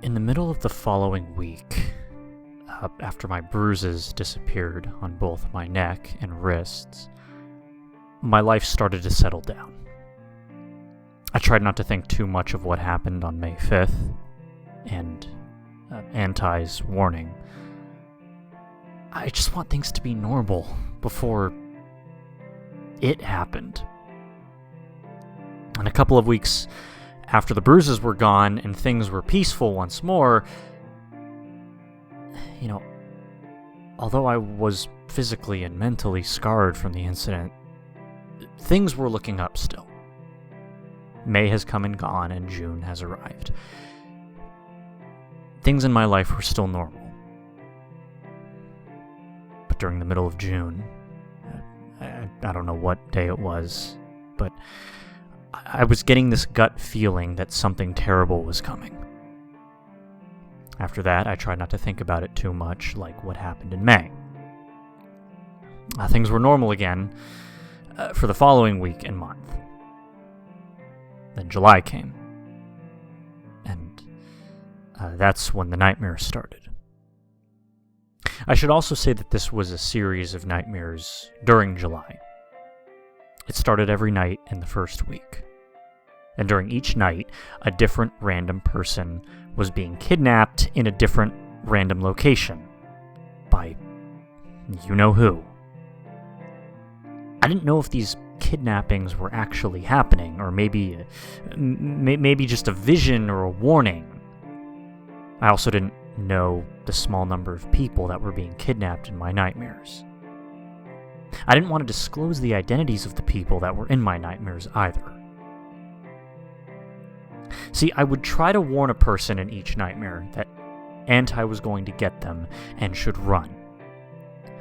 In the middle of the following week, after my bruises disappeared on both my neck and wrists, my life started to settle down. I tried not to think too much of what happened on May 5th, and Antai's warning. I just want things to be normal before it happened. And a couple of weeks after the bruises were gone and things were peaceful once more, although I was physically and mentally scarred from the incident, things were looking up still. May has come and gone, and June has arrived. Things in my life were still normal. But during the middle of June, I don't know what day it was, but I was getting this gut feeling that something terrible was coming. After that, I tried not to think about it too much, like what happened in May. Things were normal again for the following week and month. Then July came, and that's when the nightmares started. I should also say that this was a series of nightmares during July. It started every night in the first week. And during each night, a different random person was being kidnapped in a different random location by you-know-who. I didn't know if these kidnappings were actually happening, or maybe just a vision or a warning. I also didn't know the small number of people that were being kidnapped in my nightmares. I didn't want to disclose the identities of the people that were in my nightmares either. See, I would try to warn a person in each nightmare that Antai was going to get them and should run.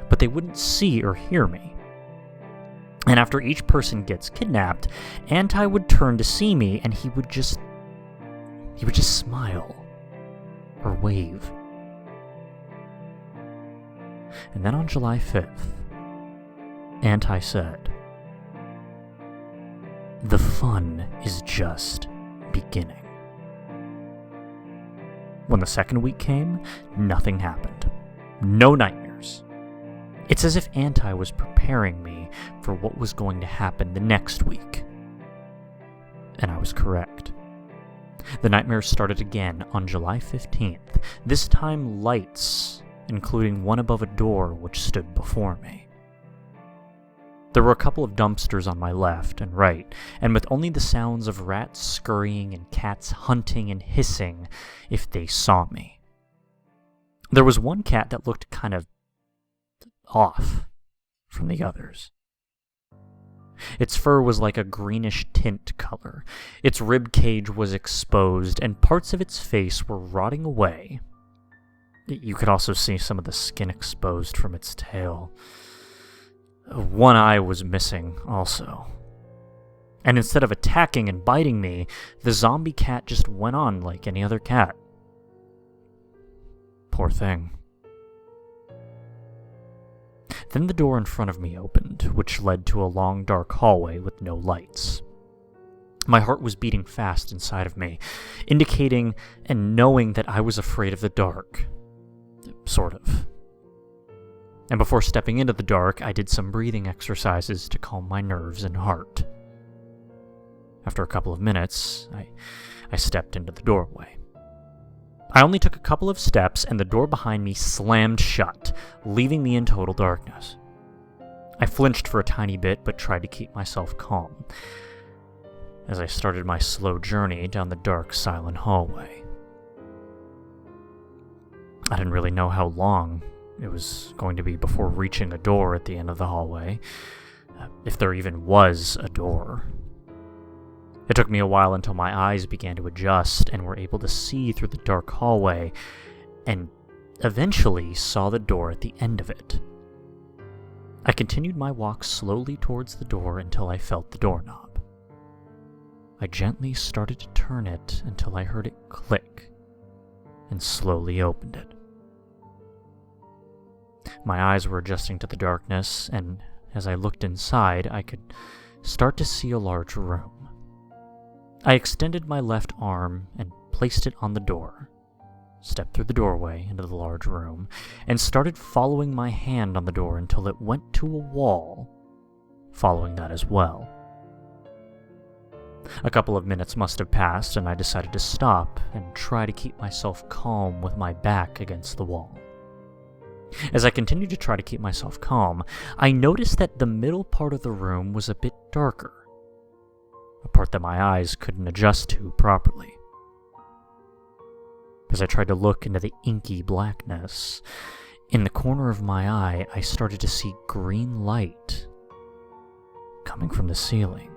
But they wouldn't see or hear me. And after each person gets kidnapped, Antai would turn to see me and he would just smile or wave. And then on July 5th, Antai said, "The fun is just beginning." When the second week came, nothing happened. No nightmares. It's as if Antai was preparing me for what was going to happen the next week. And I was correct. The nightmares started again on July 15th, this time lights, including one above a door which stood before me. There were a couple of dumpsters on my left and right, and with only the sounds of rats scurrying and cats hunting and hissing if they saw me. There was one cat that looked kind of off from the others. Its fur was like a greenish tint color, its rib cage was exposed, and parts of its face were rotting away. You could also see some of the skin exposed from its tail. One eye was missing, also. And instead of attacking and biting me, the zombie cat just went on like any other cat. Poor thing. Then the door in front of me opened, which led to a long dark hallway with no lights. My heart was beating fast inside of me, indicating and knowing that I was afraid of the dark. Sort of. And before stepping into the dark, I did some breathing exercises to calm my nerves and heart. After a couple of minutes, I stepped into the doorway. I only took a couple of steps, and the door behind me slammed shut, leaving me in total darkness. I flinched for a tiny bit, but tried to keep myself calm as I started my slow journey down the dark, silent hallway. I didn't really know how long it was going to be before reaching a door at the end of the hallway, if there even was a door. It took me a while until my eyes began to adjust and were able to see through the dark hallway, and eventually saw the door at the end of it. I continued my walk slowly towards the door until I felt the doorknob. I gently started to turn it until I heard it click, and slowly opened it. My eyes were adjusting to the darkness, and as I looked inside, I could start to see a large room. I extended my left arm and placed it on the door, stepped through the doorway into the large room, and started following my hand on the door until it went to a wall, following that as well. A couple of minutes must have passed, and I decided to stop and try to keep myself calm with my back against the wall. As I continued to try to keep myself calm, I noticed that the middle part of the room was a bit darker, a part that my eyes couldn't adjust to properly. As I tried to look into the inky blackness, in the corner of my eye, I started to see green light coming from the ceiling.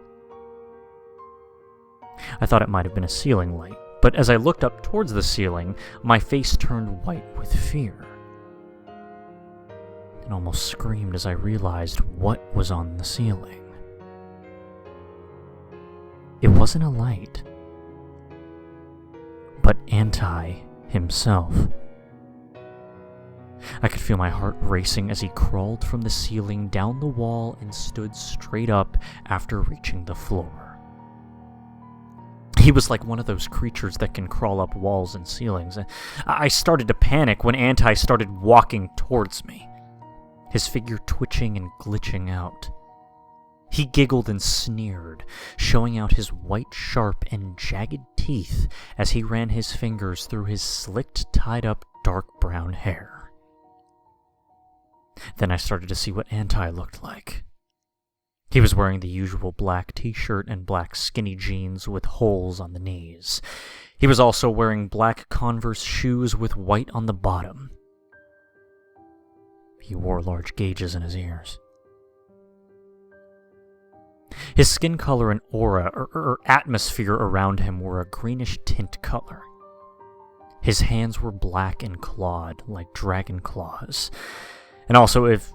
I thought it might have been a ceiling light, but as I looked up towards the ceiling, my face turned white with fear. And almost screamed as I realized what was on the ceiling. It wasn't a light, but Anti himself. I could feel my heart racing as he crawled from the ceiling down the wall and stood straight up after reaching the floor. He was like one of those creatures that can crawl up walls and ceilings. I started to panic when Anti started walking towards me, his figure twitching and glitching out. He giggled and sneered, showing out his white, sharp, and jagged teeth as he ran his fingers through his slicked, tied-up, dark brown hair. Then I started to see what Anti looked like. He was wearing the usual black t-shirt and black skinny jeans with holes on the knees. He was also wearing black Converse shoes with white on the bottom. He wore large gauges in his ears. His skin color and aura, or atmosphere around him, were a greenish tint color. His hands were black and clawed, like dragon claws. And also, if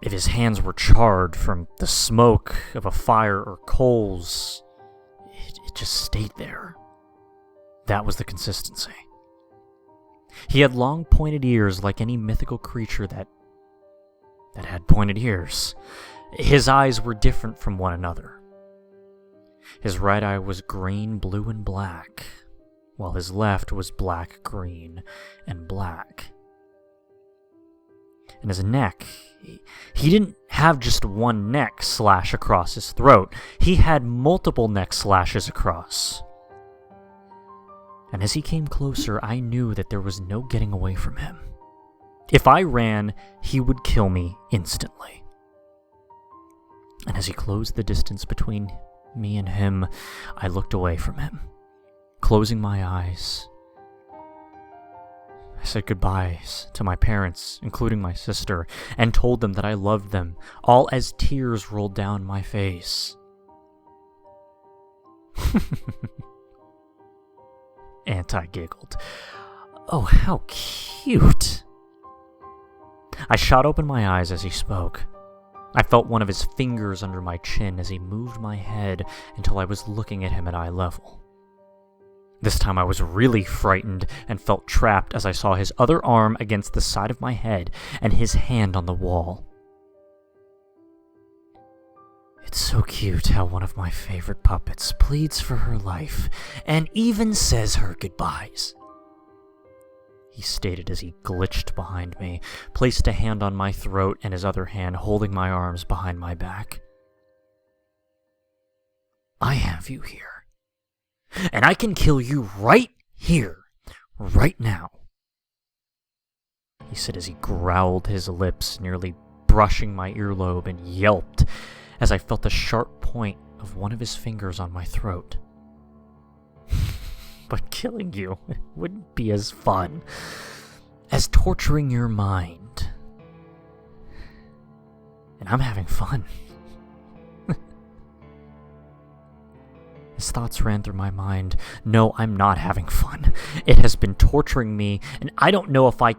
his hands were charred from the smoke of a fire or coals, it just stayed there. That was the consistency. He had long pointed ears like any mythical creature that had pointed ears. His eyes were different from one another. His right eye was green, blue, and black, while his left was black, green, and black. And his neck, he didn't have just one neck slash across his throat. He had multiple neck slashes across. And as he came closer, I knew that there was no getting away from him. If I ran, he would kill me instantly. And as he closed the distance between me and him, I looked away from him, closing my eyes. I said goodbyes to my parents, including my sister, and told them that I loved them, all as tears rolled down my face. Anti giggled. Oh, how cute! I shot open my eyes as he spoke. I felt one of his fingers under my chin as he moved my head until I was looking at him at eye level. This time I was really frightened and felt trapped as I saw his other arm against the side of my head and his hand on the wall. It's so cute how one of my favorite puppets pleads for her life and even says her goodbyes, he stated as he glitched behind me, placed a hand on my throat and his other hand holding my arms behind my back. I have you here, and I can kill you right here, right now, he said as he growled his lips, nearly brushing my earlobe, and yelped as I felt the sharp point of one of his fingers on my throat. But killing you wouldn't be as fun as torturing your mind. And I'm having fun. His thoughts ran through my mind. No, I'm not having fun. It has been torturing me, and I don't know if I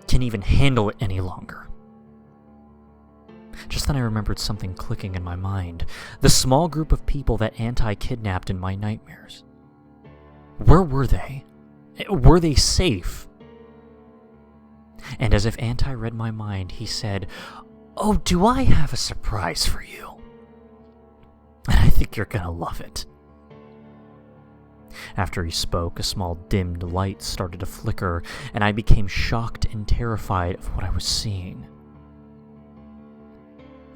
can even handle it any longer. Just then I remembered something clicking in my mind. The small group of people that Anti kidnapped in my nightmares. Where were they? Were they safe? And as if Anti read my mind, he said, "Oh, do I have a surprise for you? And I think you're gonna love it." After he spoke, a small dimmed light started to flicker, and I became shocked and terrified of what I was seeing.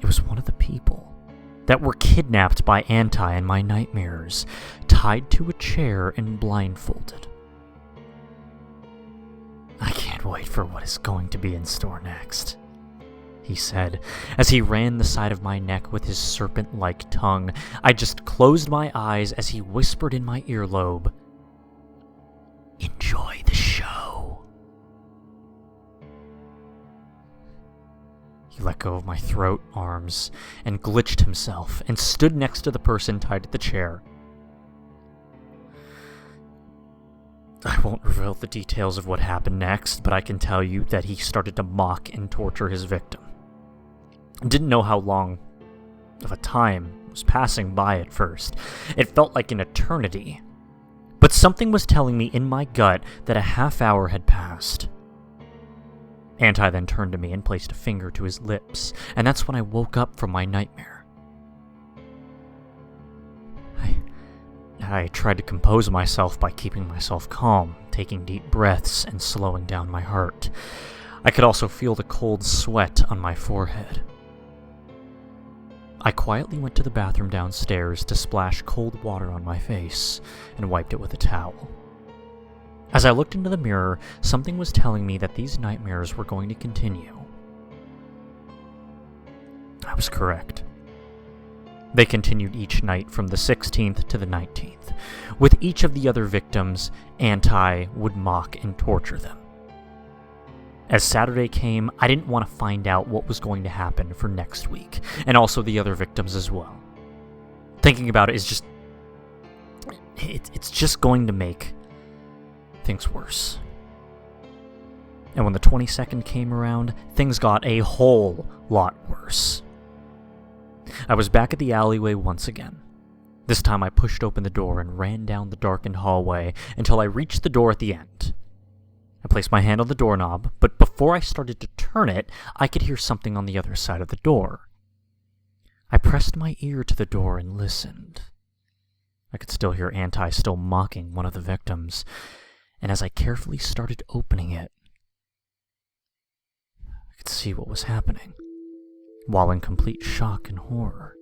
It was one of the people that were kidnapped by Anti in my nightmares, tied to a chair and blindfolded. "I can't wait for what is going to be in store next," he said, as he ran the side of my neck with his serpent-like tongue. I just closed my eyes as he whispered in my earlobe, "Enjoy the show." He let go of my throat, arms, and glitched himself, and stood next to the person tied to the chair. I won't reveal the details of what happened next, but I can tell you that he started to mock and torture his victim. I didn't know how long of a time was passing by at first. It felt like an eternity. But something was telling me in my gut that a half hour had passed. Anti then turned to me and placed a finger to his lips, and that's when I woke up from my nightmare. I tried to compose myself by keeping myself calm, taking deep breaths, and slowing down my heart. I could also feel the cold sweat on my forehead. I quietly went to the bathroom downstairs to splash cold water on my face and wiped it with a towel. As I looked into the mirror, something was telling me that these nightmares were going to continue. I was correct. They continued each night from the 16th to the 19th. With each of the other victims, Anti would mock and torture them. As Saturday came, I didn't want to find out what was going to happen for next week, and also the other victims as well. Thinking about it is just... It's just going to make things worse. And when the 22nd came around, things got a whole lot worse. I was back at the alleyway once again. This time I pushed open the door and ran down the darkened hallway until I reached the door at the end. I placed my hand on the doorknob, but before I started to turn it, I could hear something on the other side of the door. I pressed my ear to the door and listened. I could still hear Anti still mocking one of the victims, and as I carefully started opening it, I could see what was happening, while in complete shock and horror.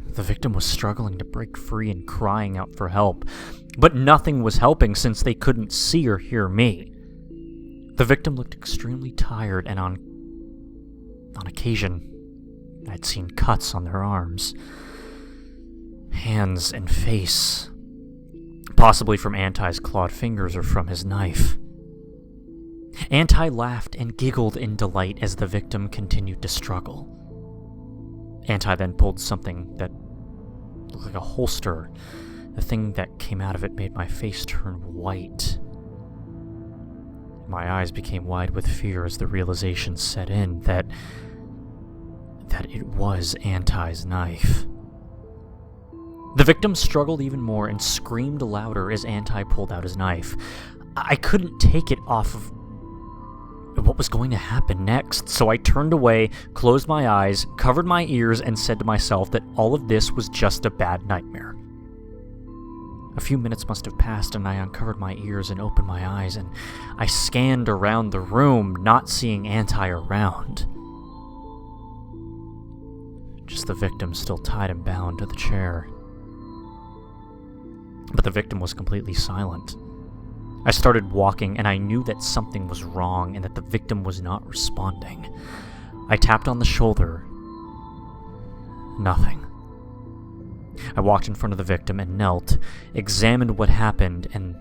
The victim was struggling to break free and crying out for help, but nothing was helping since they couldn't see or hear me. The victim looked extremely tired, and on occasion, I'd seen cuts on their arms, hands, and face, possibly from Anti's clawed fingers or from his knife. Anti laughed and giggled in delight as the victim continued to struggle. Anti then pulled something that looked like a holster. The thing that came out of it made my face turn white. My eyes became wide with fear as the realization set in that it was Anti's knife. The victim struggled even more and screamed louder as Anti pulled out his knife. I couldn't take it off of what was going to happen next, so I turned away, closed my eyes, covered my ears, and said to myself that all of this was just a bad nightmare. A few minutes must have passed, and I uncovered my ears and opened my eyes, and I scanned around the room, not seeing Anti around. Just the victim still tied and bound to the chair. But the victim was completely silent. I started walking, and I knew that something was wrong and that the victim was not responding. I tapped on the shoulder. Nothing. I walked in front of the victim and knelt, examined what happened, and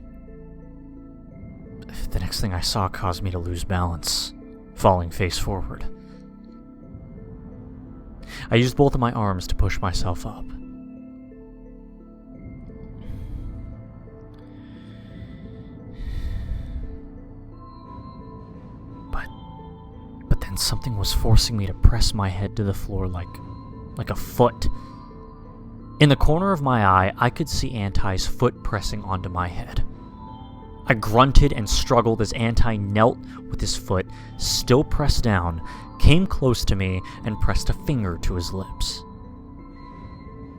the next thing I saw caused me to lose balance, falling face forward. I used both of my arms to push myself up. But then something was forcing me to press my head to the floor like a foot. In the corner of my eye, I could see Anti's foot pressing onto my head. I grunted and struggled as Anti knelt with his foot still pressed down, came close to me, and pressed a finger to his lips.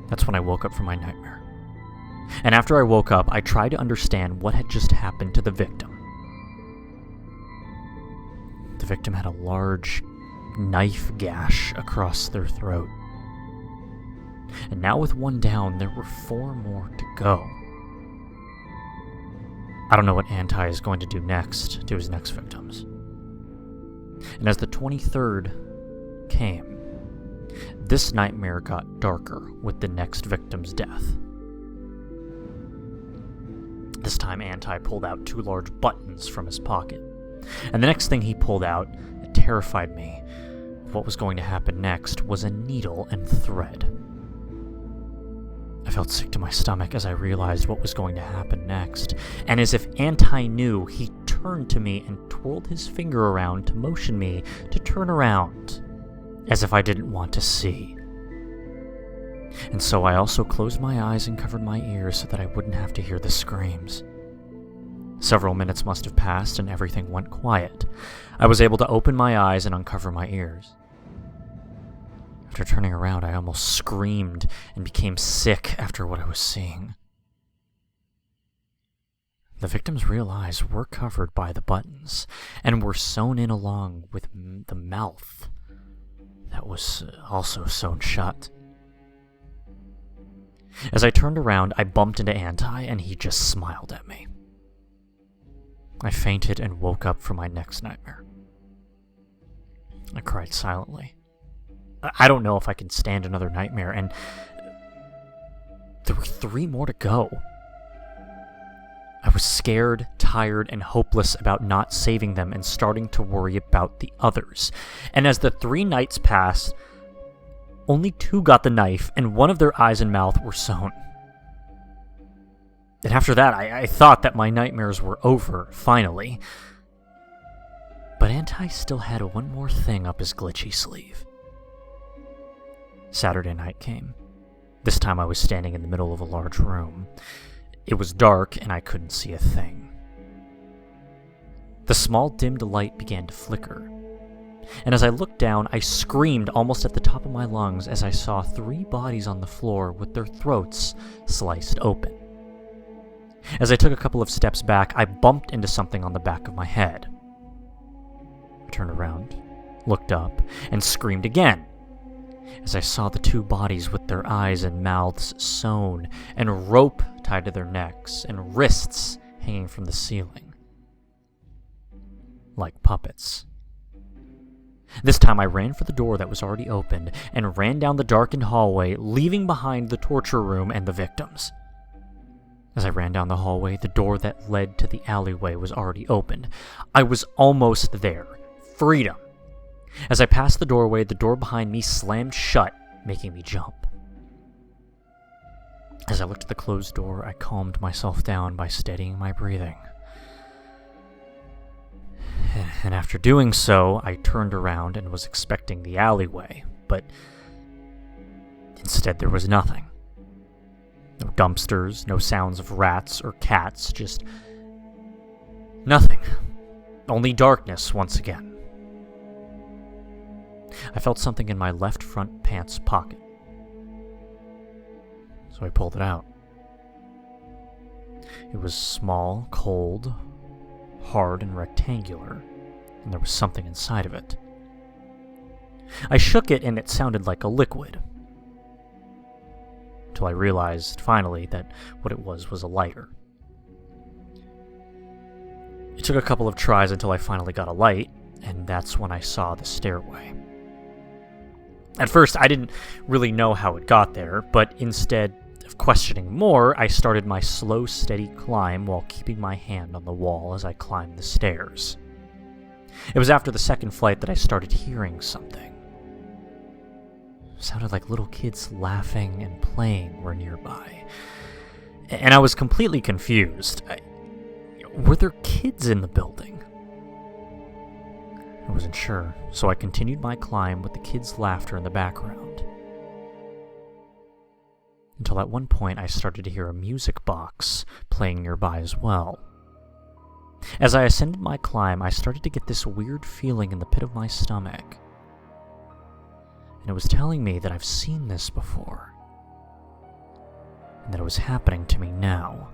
That's when I woke up from my nightmare. And after I woke up, I tried to understand what had just happened to the victim. The victim had a large knife gash across their throat. And now with one down, there were 4 more to go. I don't know what Anti is going to do next to his next victims. And as the 23rd came, this nightmare got darker with the next victim's death. This time Anti pulled out 2 large buttons from his pocket. And the next thing he pulled out that terrified me of what was going to happen next was a needle and thread. I felt sick to my stomach as I realized what was going to happen next, and as if Anti knew, he turned to me and twirled his finger around to motion me to turn around, as if I didn't want to see. And so I also closed my eyes and covered my ears so that I wouldn't have to hear the screams. Several minutes must have passed and everything went quiet. I was able to open my eyes and uncover my ears. After turning around, I almost screamed and became sick after what I was seeing. The victim's real eyes were covered by the buttons and were sewn in along with the mouth that was also sewn shut. As I turned around, I bumped into Anti and he just smiled at me. I fainted and woke up from my next nightmare. I cried silently. I don't know if I can stand another nightmare, and there were 3 more to go. I was scared, tired, and hopeless about not saving them and starting to worry about the others. And as the 3 nights passed, only 2 got the knife, and one of their eyes and mouth were sewn. And after that, I thought that my nightmares were over, finally. But Anti still had one more thing up his glitchy sleeve. Saturday night came. This time I was standing in the middle of a large room. It was dark and I couldn't see a thing. The small dimmed light began to flicker. And as I looked down, I screamed almost at the top of my lungs as I saw 3 bodies on the floor with their throats sliced open. As I took a couple of steps back, I bumped into something on the back of my head. I turned around, looked up, and screamed again, as I saw the 2 bodies with their eyes and mouths sewn, and rope tied to their necks, and wrists hanging from the ceiling, like puppets. This time I ran for the door that was already opened, and ran down the darkened hallway, leaving behind the torture room and the victims. As I ran down the hallway, the door that led to the alleyway was already opened. I was almost there. Freedom. As I passed the doorway, the door behind me slammed shut, making me jump. As I looked at the closed door, I calmed myself down by steadying my breathing. And after doing so, I turned around and was expecting the alleyway, but instead there was nothing. No dumpsters, no sounds of rats or cats, just nothing. Only darkness once again. I felt something in my left front pants pocket, so I pulled it out. It was small, cold, hard, and rectangular, and there was something inside of it. I shook it and it sounded like a liquid, until I realized, finally, that what it was a lighter. It took a couple of tries until I finally got a light, and that's when I saw the stairway. At first, I didn't really know how it got there, but instead of questioning more, I started my slow, steady climb while keeping my hand on the wall as I climbed the stairs. It was after the second flight that I started hearing something. It sounded like little kids laughing and playing were nearby. And I was completely confused. Were there kids in the building? I wasn't sure, so I continued my climb with the kids' laughter in the background. Until at one point I started to hear a music box playing nearby as well. As I ascended my climb, I started to get this weird feeling in the pit of my stomach. And it was telling me that I've seen this before. and that it was happening to me now.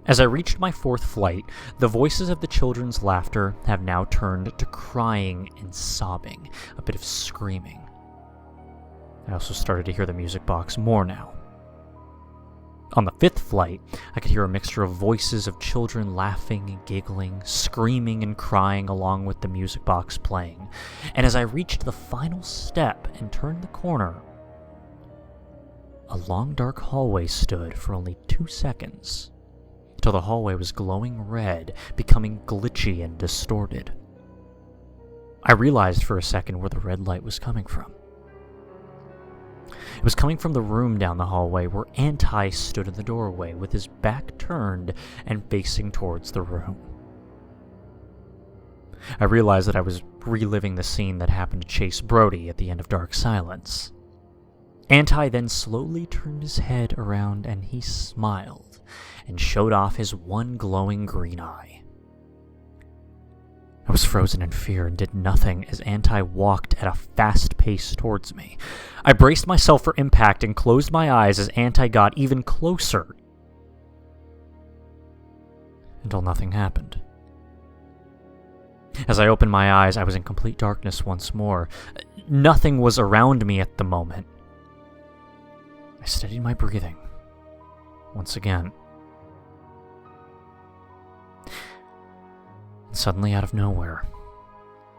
As I reached my 4th flight, the voices of the children's laughter have now turned to crying and sobbing, a bit of screaming. I also started to hear the music box more now. On the 5th flight, I could hear a mixture of voices of children laughing and giggling, screaming and crying along with the music box playing. And as I reached the final step and turned the corner, a long dark hallway stood for only 2 seconds, till the hallway was glowing red, becoming glitchy and distorted. I realized for a second where the red light was coming from. It was coming from the room down the hallway where Anti stood in the doorway with his back turned and facing towards the room. I realized that I was reliving the scene that happened to Chase Brody at the end of Dark Silence. Anti then slowly turned his head around and he smiled and showed off his one glowing green eye. I was frozen in fear and did nothing as Anti walked at a fast pace towards me. I braced myself for impact and closed my eyes as Anti got even closer. Until nothing happened. As I opened my eyes, I was in complete darkness once more. Nothing was around me at the moment. I steadied my breathing. Once again. And suddenly, out of nowhere,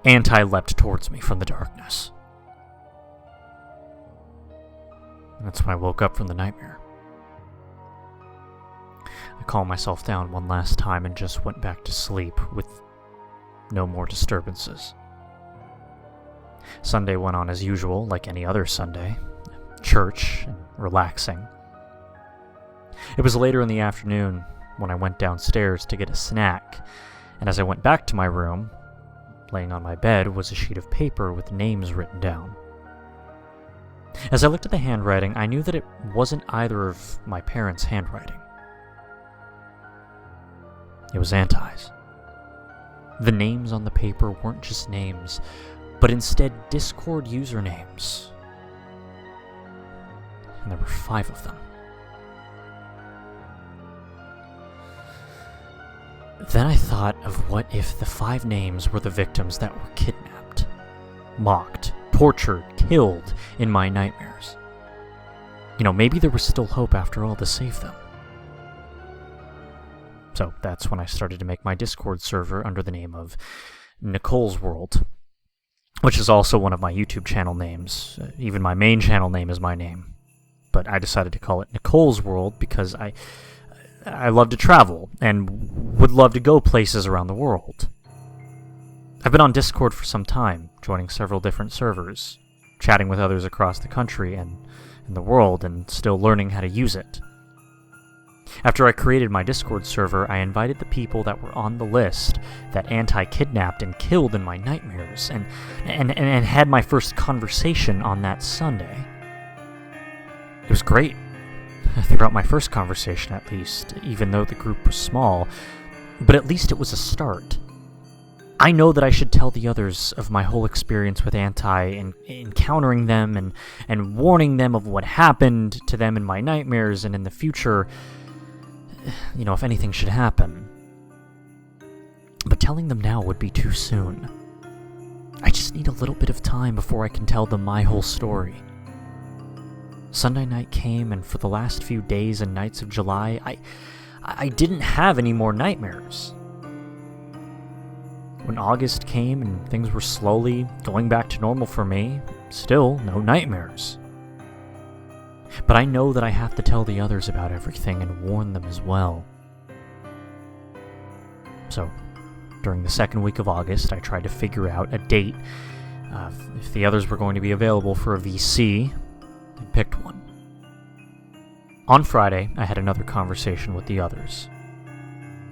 Anti leapt towards me from the darkness. And that's when I woke up from the nightmare. I calmed myself down one last time and just went back to sleep with no more disturbances. Sunday went on as usual, like any other Sunday. Church and relaxing. It was later in the afternoon when I went downstairs to get a snack, and as I went back to my room, laying on my bed was a sheet of paper with names written down. As I looked at the handwriting, I knew that it wasn't either of my parents' handwriting. It was Anti's. The names on the paper weren't just names, but instead Discord usernames. And there were 5 of them. Then I thought of what if the 5 names were the victims that were kidnapped, mocked, tortured, killed in my nightmares. Maybe there was still hope after all to save them. So that's when I started to make my Discord server under the name of Nicole's World, which is also one of my YouTube channel names. Even my main channel name is my name. But I decided to call it Nicole's World because I love to travel and would love to go places around the world. I've been on Discord for some time, joining several different servers, chatting with others across the country and in the world, and still learning how to use it. After I created my Discord server, I invited the people that were on the list that Anti kidnapped and killed in my nightmares, and had my first conversation on that Sunday. It was great. Throughout my first conversation, at least, even though the group was small, but at least it was a start. I know that I should tell the others of my whole experience with Anti and encountering them and warning them of what happened to them in my nightmares and in the future, if anything should happen. But telling them now would be too soon. I just need a little bit of time before I can tell them my whole story. Sunday night came, and for the last few days and nights of July, I didn't have any more nightmares. When August came and things were slowly going back to normal for me, still no nightmares. But I know that I have to tell the others about everything and warn them as well. So, during the second week of August, I tried to figure out a date, if the others were going to be available for a VC, and picked one. On Friday, I had another conversation with the others.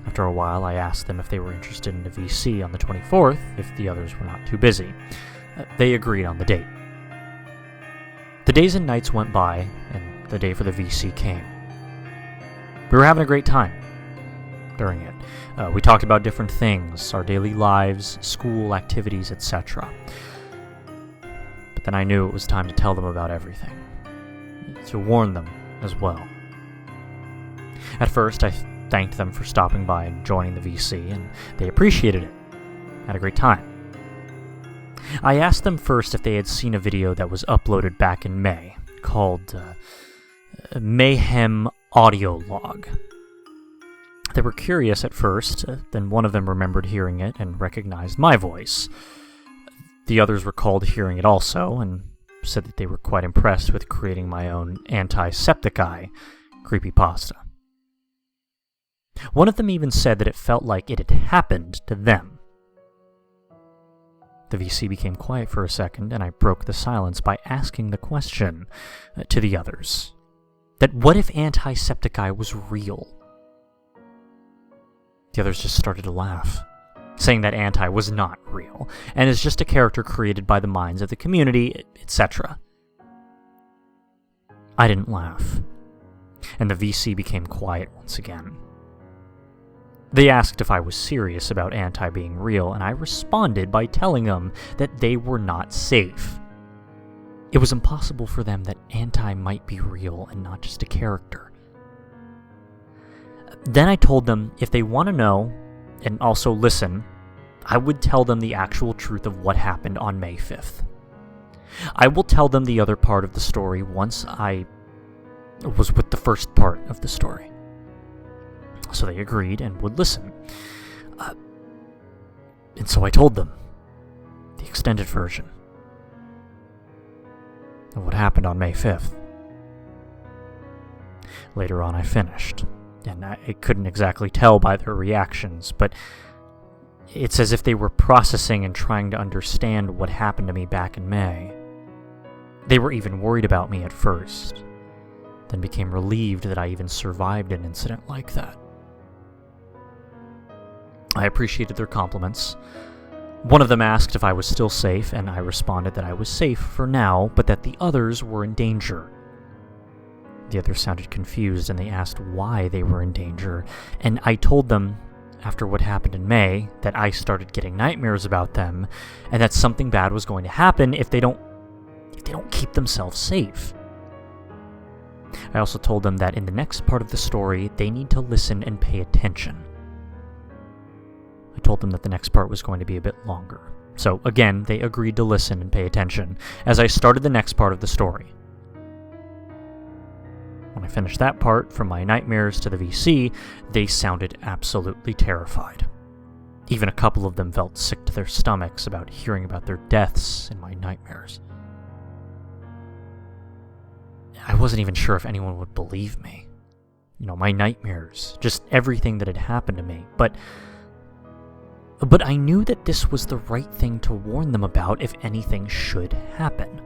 After a while, I asked them if they were interested in a VC on the 24th, if the others were not too busy. They agreed on the date. The days and nights went by, and the day for the VC came. We were having a great time during it. We talked about different things, our daily lives, school, activities, etc. But then I knew it was time to tell them about everything. To warn them as well. At first, I thanked them for stopping by and joining the VC, and they appreciated it. Had a great time. I asked them first if they had seen a video that was uploaded back in May, called Mayhem Audio Log. They were curious at first, then one of them remembered hearing it and recognized my voice. The others recalled hearing it also, and said that they were quite impressed with creating my own Jacksepticeye creepypasta. One of them even said that it felt like it had happened to them. The VC became quiet for a second, and I broke the silence by asking the question to the others. That what if Jacksepticeye was real? The others just started to laugh, saying that Anti was not real, and is just a character created by the minds of the community, etc. I didn't laugh, and the VC became quiet once again. They asked if I was serious about Anti being real, and I responded by telling them that they were not safe. It was impossible for them that Anti might be real and not just a character. Then I told them if they want to know, and also listen, I would tell them the actual truth of what happened on May 5th. I will tell them the other part of the story once I was with the first part of the story. So they agreed and would listen. And so I told them the extended version of what happened on May 5th. Later on I finished, and I couldn't exactly tell by their reactions, but it's as if they were processing and trying to understand what happened to me back in May. They were even worried about me at first, then became relieved that I even survived an incident like that. I appreciated their compliments. One of them asked if I was still safe, and I responded that I was safe for now, but that the others were in danger. The others sounded confused, and they asked why they were in danger, and I told them, after what happened in May, that I started getting nightmares about them, and that something bad was going to happen if they don't keep themselves safe. I also told them that in the next part of the story, they need to listen and pay attention. I told them that the next part was going to be a bit longer. So again, they agreed to listen and pay attention as I started the next part of the story. When I finished that part, from my nightmares to the VC, they sounded absolutely terrified. Even a couple of them felt sick to their stomachs about hearing about their deaths in my nightmares. I wasn't even sure if anyone would believe me. My nightmares, just everything that had happened to me, But I knew that this was the right thing to warn them about if anything should happen.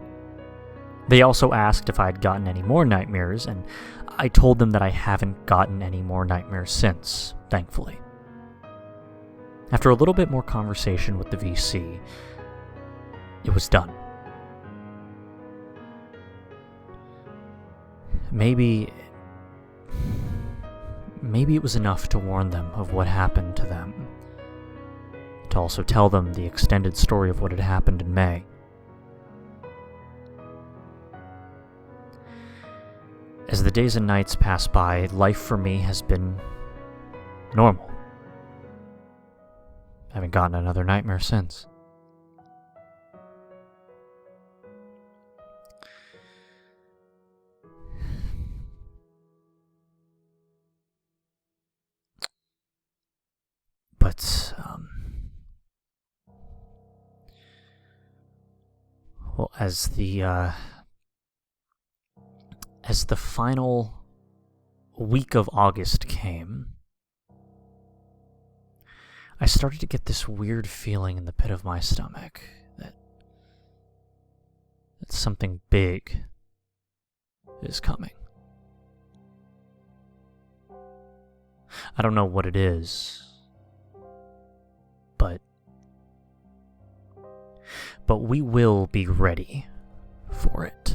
They also asked if I had gotten any more nightmares, and I told them that I haven't gotten any more nightmares since, thankfully. After a little bit more conversation with the VC, it was done. Maybe it was enough to warn them of what happened to them. To also tell them the extended story of what had happened in May. As the days and nights pass by, life for me has been normal. I haven't gotten another nightmare since. But, well, as the final week of August came, I started to get this weird feeling in the pit of my stomach that something big is coming. I don't know what it is, but we will be ready for it.